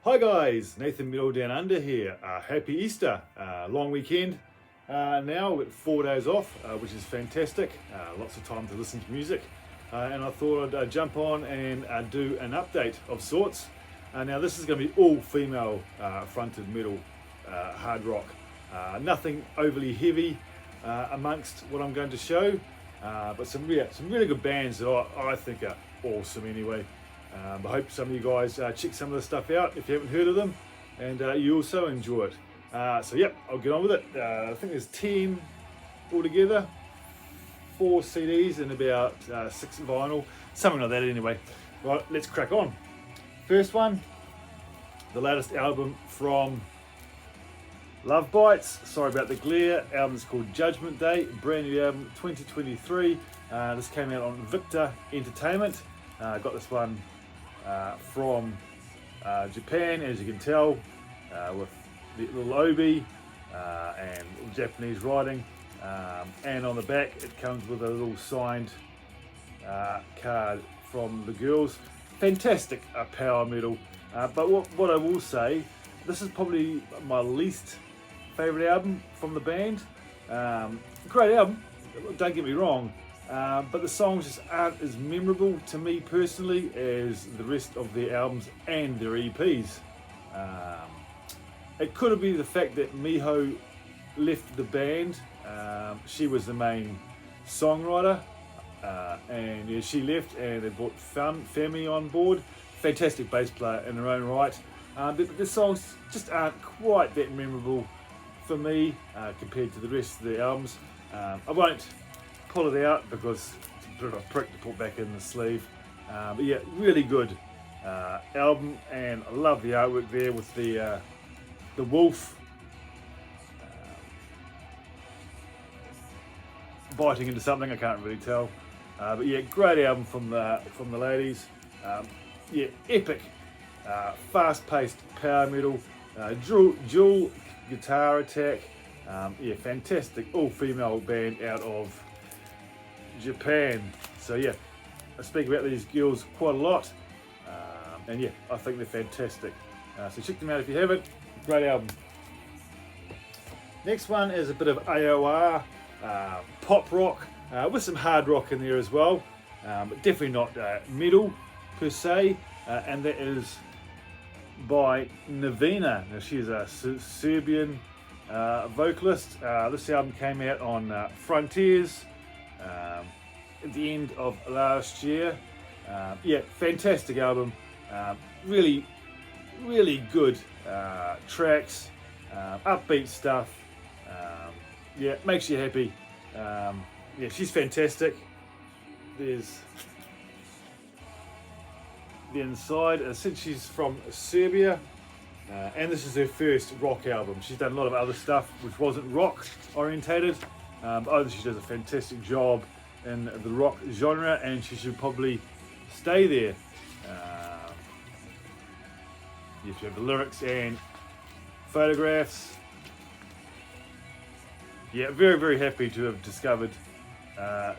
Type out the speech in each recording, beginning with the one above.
Hi guys, Nathan Middle Down Under here. Happy Easter, long weekend. Now with 4 days off, which is fantastic. Lots of time to listen to music. And I thought I'd jump on and do an update of sorts. Now this is going to be all female fronted metal hard rock. Nothing overly heavy amongst what I'm going to show, but some really good bands that I think are awesome anyway. I hope some of you guys check some of the stuff out if you haven't heard of them, and you also enjoy it. So yep, I'll get on with it. I think there's 10 altogether, 4 CDs and about 6 vinyl, something like that anyway. Right, let's crack on. First one, the latest album from Love Bites. Sorry about the glare. Album's called Judgment Day, brand new album, 2023. This came out on Victor Entertainment. Got this one from Japan, as you can tell, with the little obi and Japanese writing, and on the back it comes with a little signed card from the girls. Fantastic power metal, but what I will say, this is probably my least favourite album from the band. Great album, don't get me wrong, but the songs just aren't as memorable to me personally as the rest of their albums and their EPs. It could have been the fact that Miho left the band. She was the main songwriter, and yeah, she left, and they brought Femi on board. Fantastic bass player in her own right, but the songs just aren't quite that memorable for me compared to the rest of the albums. I won't pull it out because it's a bit of a prick to put back in the sleeve, but yeah, really good album, and I love the artwork there with the wolf biting into something. I can't really tell, but yeah, great album from the ladies. Yeah, epic, fast-paced power metal, dual guitar attack. Yeah, fantastic all-female band out of Japan. So yeah, I speak about these girls quite a lot, and yeah, I think they're fantastic. So check them out if you haven't. Great album. Next one is a bit of AOR pop rock with some hard rock in there as well, but definitely not metal per se, and that is by Novena. Now she's a Serbian vocalist. This album came out on Frontiers at the end of last year. Yeah, fantastic album. Really good tracks, upbeat stuff. Yeah, makes you happy. Yeah, she's fantastic. There's the inside. Since she's from Serbia, and this is her first rock album. She's done a lot of other stuff which wasn't rock orientated, but I think she does a fantastic job in the rock genre, and she should probably stay there. You have the lyrics and photographs. Yeah, very happy to have discovered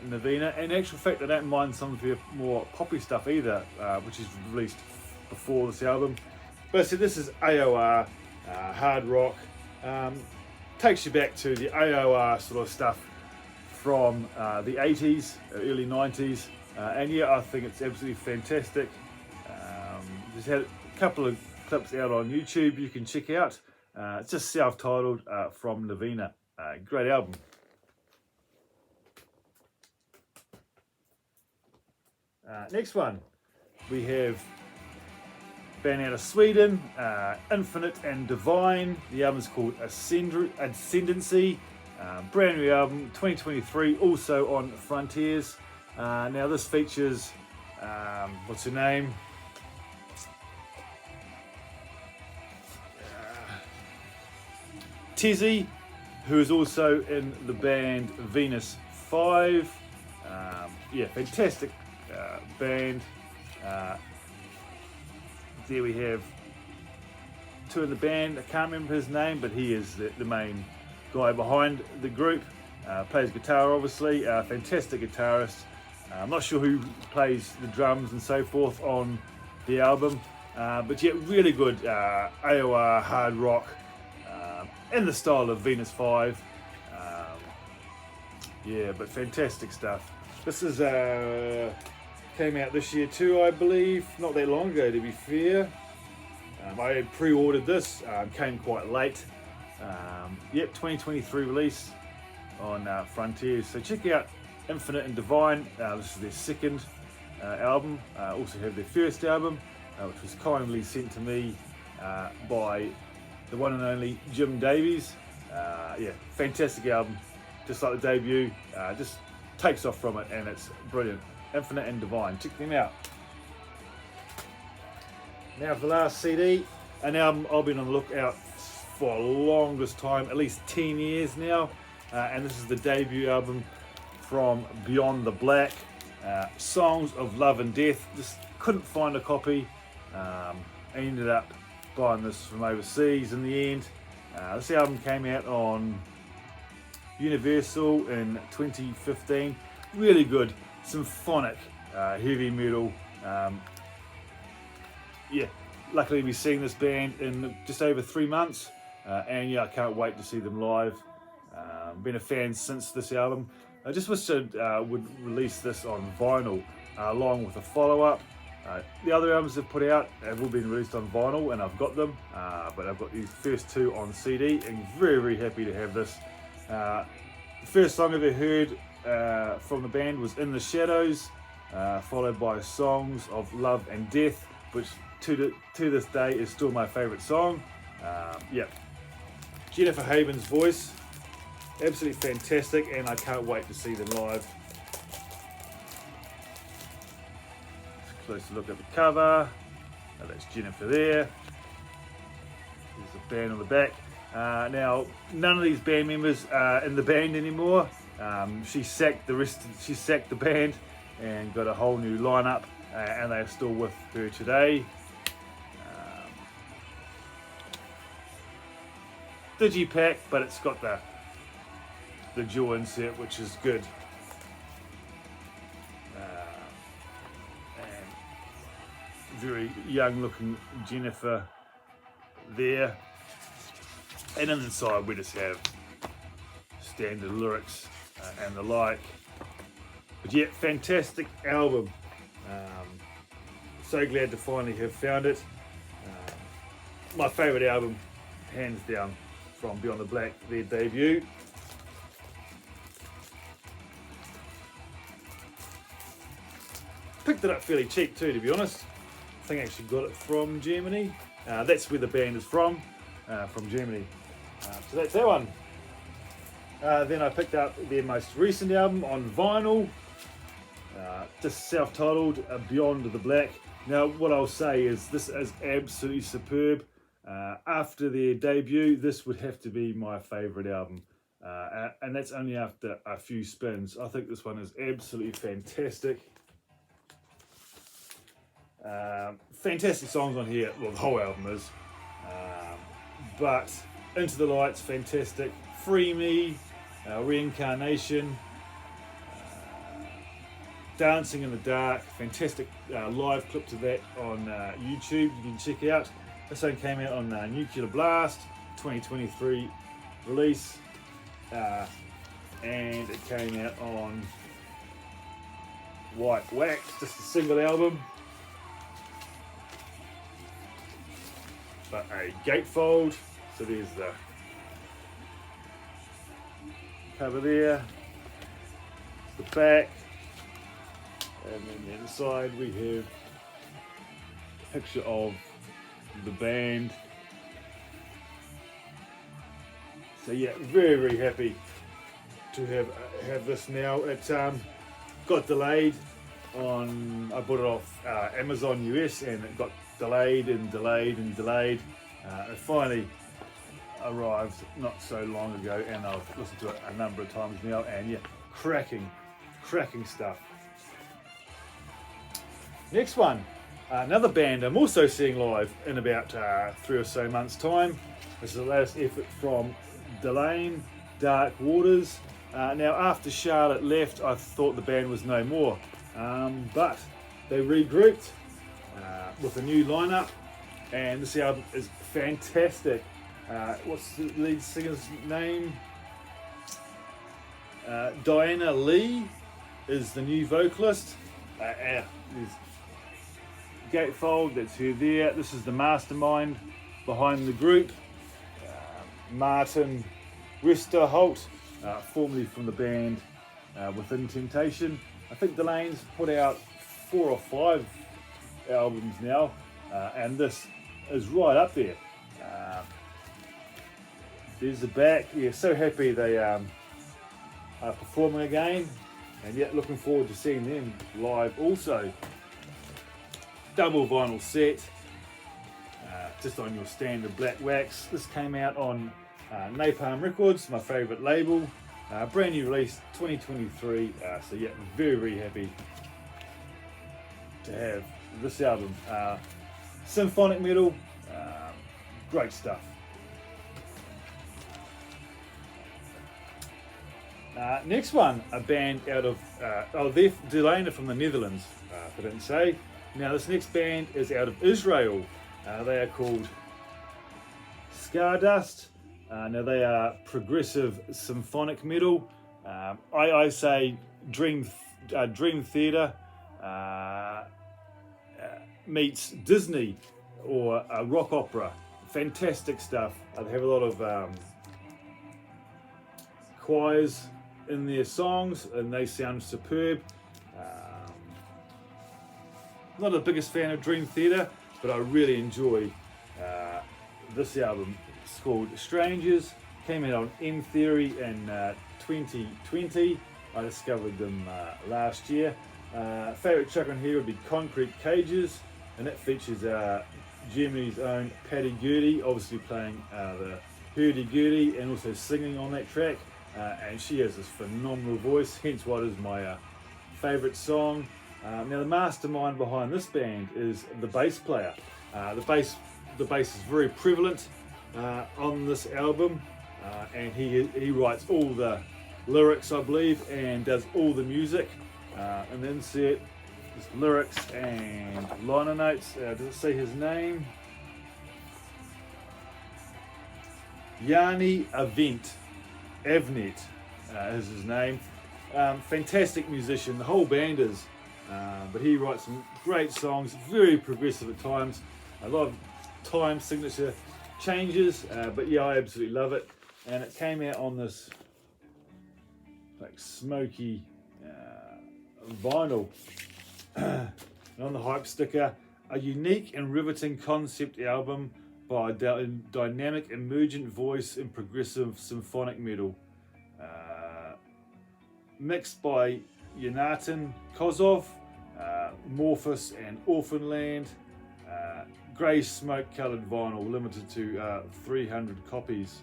Novena. In actual fact, I don't mind some of her more poppy stuff either, which is released before this album. But I said this is AOR, hard rock. Takes you back to the AOR sort of stuff from the 80s, early 90s. And yeah, I think it's absolutely fantastic. Just had a couple of clips out on YouTube you can check out. It's just self-titled from Novena. Great album. Next one, we have band out of Sweden, Infinite and Divine. The album is called Ascendancy. Brand new album, 2023, also on Frontiers. Now this features, what's her name? Tizzy, who is also in the band Venus 5. Yeah, fantastic band. There we have 2 in the band. I can't remember his name, but he is the main guy behind the group. Plays guitar, obviously. Fantastic guitarist. I'm not sure who plays the drums and so forth on the album, but yet really good AOR hard rock in the style of Venus 5. Yeah, but fantastic stuff. This is came out this year too, I believe, not that long ago to be fair. I had pre-ordered this, came quite late. Yep, 2023 release on Frontiers. So check out Infinite and Divine. This is their second album. Also have their first album, which was kindly sent to me by the one and only Jim Davies. Yeah, fantastic album. Just like the debut, just takes off from it, and it's brilliant. Infinite and Divine, check them out. Now for the last CD, an album I've been on the lookout for the longest time, at least 10 years now, and this is the debut album from Beyond the Black, Songs of Love and Death. Just couldn't find a copy. I ended up buying this from overseas in the end. This album came out on Universal in 2015. Really good, symphonic, heavy metal. Yeah, luckily we've seen this band in just over 3 months, and yeah, I can't wait to see them live. Been a fan since this album. I just wish it would release this on vinyl along with a follow-up. The other albums they've put out have all been released on vinyl, and I've got them, but I've got these first two on CD, and very happy to have this. The first song I ever heard from the band was In the Shadows, followed by Songs of Love and Death, which to this day is still my favourite song. Yeah, Jennifer Haven's voice, absolutely fantastic, and I can't wait to see them live. Closer look at the cover. That's Jennifer there. There's the band on the back. Now, none of these band members are in the band anymore. She sacked the band and got a whole new lineup, and they're still with her today. Digipack, but it's got the dual insert, which is good. Very young looking Jennifer there, and inside we just have standard lyrics and the like. But yeah, fantastic album. So glad to finally have found it. My favourite album, hands down, from Beyond the Black, their debut. Picked it up fairly cheap too, to be honest. I think I actually got it from Germany. That's where the band is from Germany. So that's that one. Then I picked up their most recent album on vinyl, just self-titled, Beyond the Black. Now what I'll say is this is absolutely superb. After their debut, this would have to be my favourite album. And that's only after a few spins. I think this one is absolutely fantastic. Fantastic songs on here, well the whole album is, but Into the Lights, fantastic. Free Me, Reincarnation, Dancing in the Dark, fantastic live clip to that on YouTube you can check out. This one came out on Nuclear Blast, 2023 release, and it came out on White Wax, just a single album. But a gatefold, so there's the cover there, the back, and then the inside we have a picture of the band. So yeah, very happy to have this now. It got delayed on, I bought it off Amazon US, and it got delayed. It finally arrived not so long ago, and I've listened to it a number of times now, and yeah, cracking stuff. Next one, another band I'm also seeing live in about 3 or so months time. This is the latest effort from Delane, Dark Waters. Now after Charlotte left, I thought the band was no more, but they regrouped with a new lineup, and this album is fantastic. What's the lead singer's name? Diana Lee is the new vocalist. There's Gatefold, that's her there. This is the mastermind behind the group. Martin Westerholt, formerly from the band Within Temptation. I think Delane's put out 4 or 5 albums now, and this is right up there. There's the back. Yeah, so happy they are performing again, and yet looking forward to seeing them live also. Double vinyl set, just on your standard black wax. This came out on Napalm Records, my favourite label. Brand new release 2023, so yeah, very happy to have this album. Symphonic metal, great stuff. Next one, a band out of, they're Delana from the Netherlands, if I didn't say. Now this next band is out of Israel. They are called Skydust. Now they are progressive symphonic metal. I say dream theater meets Disney or a rock opera. Fantastic stuff. They have a lot of choirs in their songs, and they sound superb. Not the biggest fan of Dream Theater, but I really enjoy this album. It's called Strangers. Came out on M Theory in 2020. I discovered them last year. Favourite track on here would be Concrete Cages, and that features Germany's own Paddy Gurdy, obviously playing the hurdy-gurdy and also singing on that track. And she has this phenomenal voice, hence why it is my favourite song. Now the mastermind behind this band is the bass player. The bass is very prevalent on this album, and he writes all the lyrics, I believe, and does all the music. And then insert just lyrics and liner notes. Does it say his name? Yanni Avnet is his name. Fantastic musician, the whole band is. But he writes some great songs, very progressive at times, a lot of time signature changes, but yeah, I absolutely love it. And it came out on this like smoky vinyl. And on the hype sticker, a unique and riveting concept album by a dynamic emergent voice in progressive symphonic metal, mixed by Yonatan Kozov, Morphus and Orphanland. Grey smoke coloured vinyl, limited to 300 copies.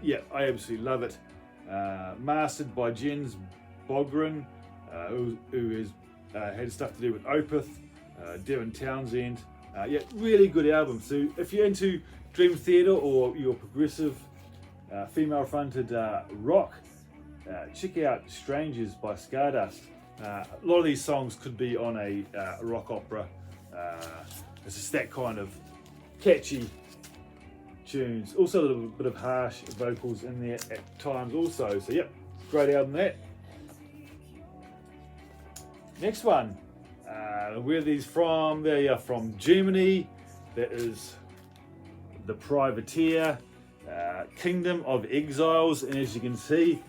Yeah, I absolutely love it. Mastered by Jens Bogren, who has had stuff to do with Opeth, Devin Townsend. Yeah, really good album. So if you're into Dream Theater or your progressive female fronted rock, check out Strangers by Skydust. A lot of these songs could be on a rock opera. It's just that kind of catchy tunes. Also a little bit of harsh vocals in there at times also. So yep, great album that. Next one, where are these from? They are from Germany. That is the Privateer, Kingdom of Exiles, and as you can see,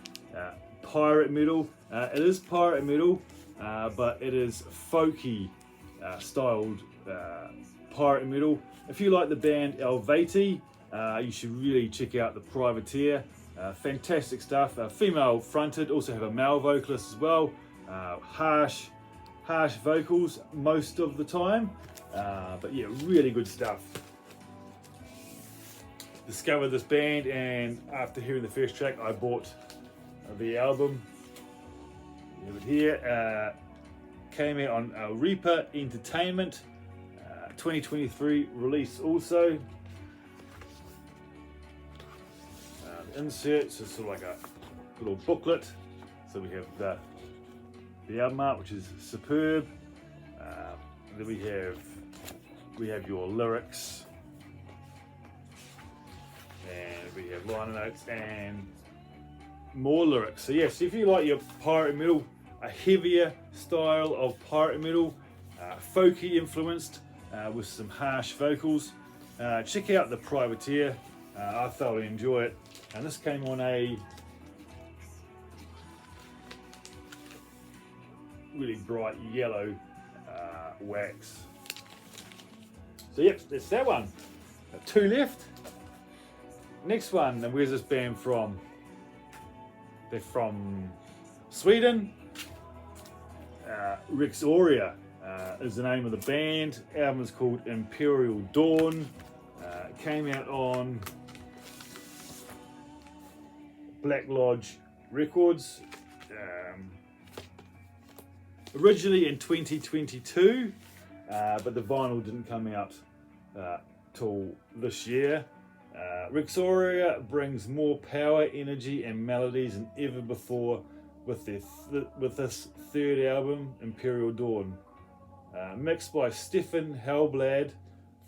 pirate metal. It is pirate metal, but it is folky styled pirate metal. If you like the band Elvati, you should really check out the Privateer. Fantastic stuff. Female fronted, also have a male vocalist as well. Harsh vocals most of the time, but yeah, really good stuff. Discovered this band, and after hearing the first track, I bought the album. You have it here. Came out on Reaper Entertainment, 2023 release also. The inserts is sort of like a little booklet. So we have the album art, which is superb. Then we have your lyrics you have liner notes and more lyrics. So yes, if you like your pirate metal, a heavier style of pirate metal, folky influenced with some harsh vocals, check out the Privateer. I thoroughly enjoy it, and this came on a really bright yellow wax. So yep, that's that one. 2 left. Next one, and where's this band from? They're from Sweden. Rexoria is the name of the band. Album is called Imperial Dawn. Came out on Black Lodge Records. Originally in 2022, but the vinyl didn't come out till this year. Rexoria brings more power, energy and melodies than ever before with this third album, Imperial Dawn. Mixed by Stefan Hellblad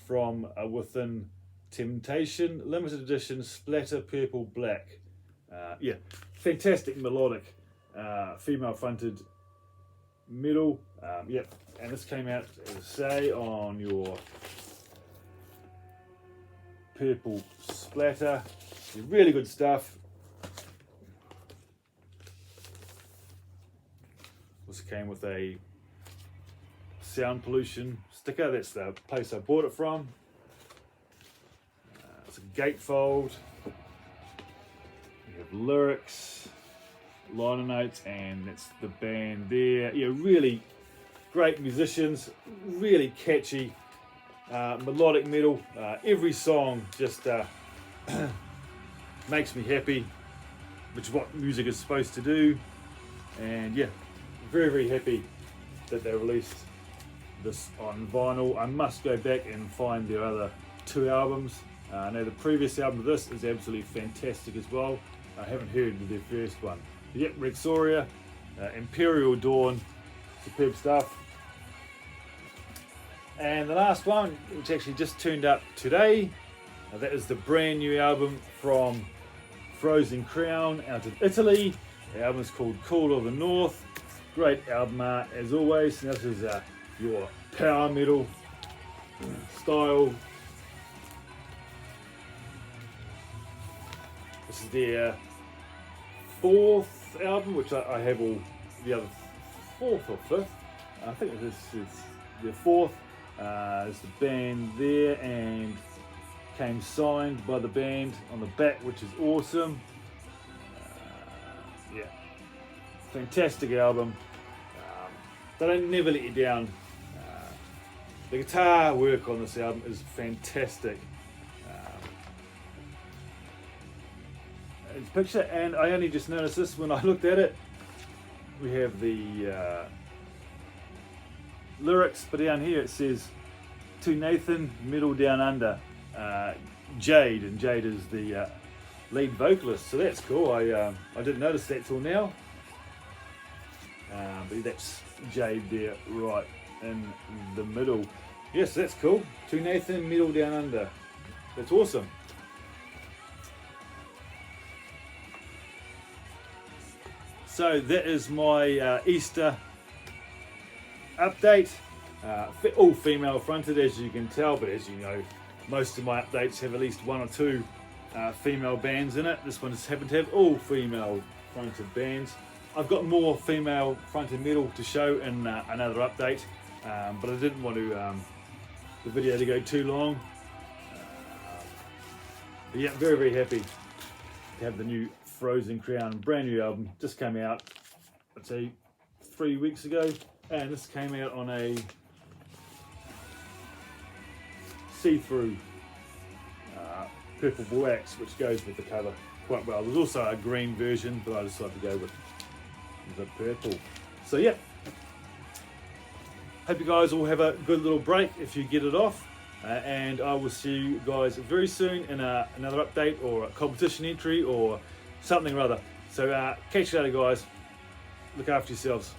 from Within Temptation, limited edition Splatter Purple Black. Yeah, fantastic melodic female fronted metal. Yep, and this came out, as I say, on your purple splatter. Really good stuff. This came with a sound pollution sticker. That's the place I bought it from. It's a gatefold. You have lyrics, liner notes, and that's the band there. Yeah, really great musicians, really catchy melodic metal. Every song just makes me happy, which is what music is supposed to do. And yeah, very, very happy that they released this on vinyl. I must go back and find their other 2 albums. Now the previous album of this is absolutely fantastic as well. I haven't heard their first one. But yep, Rexoria, Imperial Dawn, superb stuff. And the last one, which actually just turned up today, that is the brand new album from Frozen Crown out of Italy. The album is called Cool of the North. Great album art as always. And this is your power metal style. This is their 4th album, which I have all the other 4th or 5th. I think this is their 4th. There's the band there, and came signed by the band on the back, which is awesome. Yeah, fantastic album. They don't never let you down. The guitar work on this album is fantastic. It's picture, and I only just noticed this when I looked at it. We have the lyrics, but down here it says, "To Nathan, Middle Down Under, Jade," and Jade is the lead vocalist, so that's cool. I didn't notice that till now, but that's Jade there right in the middle. Yes, that's cool. "To Nathan, Middle Down Under." That's awesome. So that is my Easter update. All female fronted, as you can tell, but as you know, most of my updates have at least 1 or 2 female bands in it. This one just happened to have all female fronted bands. I've got more female fronted metal to show in another update, but I didn't want to the video to go too long. But yeah, very, very happy to have the new Frozen Crown brand new album. Just came out, I'd say 3 weeks ago, and this came out on a see-through purple wax, which goes with the cover quite well. There's also a green version, but I decided to go with the purple. So yeah, hope you guys all have a good little break if you get it off, and I will see you guys very soon in another update or a competition entry or something or other. So catch you later, guys. Look after yourselves.